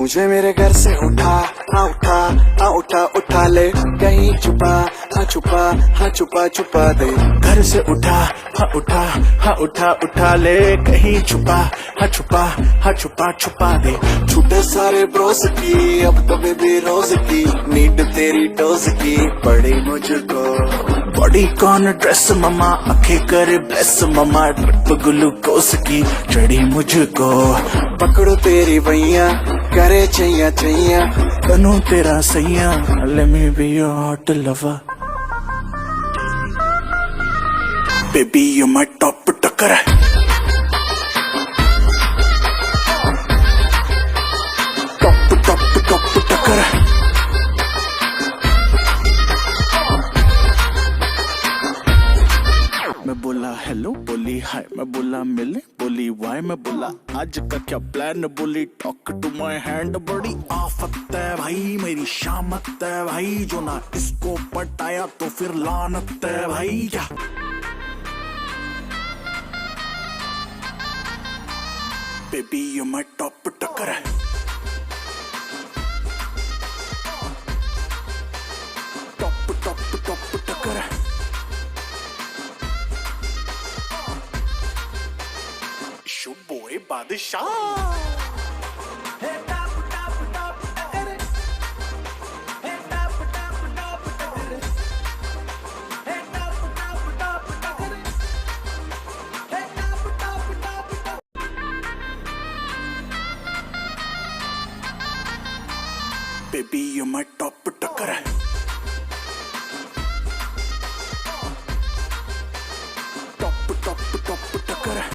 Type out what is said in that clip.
मुझे मेरे घर से उठा, हाँ उठा, हाँ उठा उठा ले, कहीं छुपा, हाँ छुपा, हाँ छुपा छुपा दे। घर से उठा, हाँ उठा, हाँ उठा उठा ले, कहीं छुपा, हाँ छुपा, हाँ छुपा छुपा दे। छूटे सारे ब्रोस की, अब तो बेबी रोज की, नीड तेरी डोज की पड़ी मुझको। बॉडी कॉन ड्रेस ममा, आंखें करे ब्लेस ममा, ट्रिप ग्लूकोस की चढ़ी मुझको। पकड़ो तेरी भैया, करे छैया छैया, बनूं तेरा सैया, let me be your hot lover. Baby you my top टक्कर। टॉप टॉप टॉप टक्कर। मैं बोला हेलो, बोली हाय, मैं बोला मिले, बोली वाई, मैं बोला आज का क्या प्लान, बोली टॉक टू माय हैंड। बड़ी आफत है भाई, मेरी शामत है भाई, जो ना इसको पटाया तो फिर लानत है भाई। क्या बेबी यू माय टॉप टक्कर। टॉप टॉप टॉप टक्कर। बोए बादशाह। Baby, you're my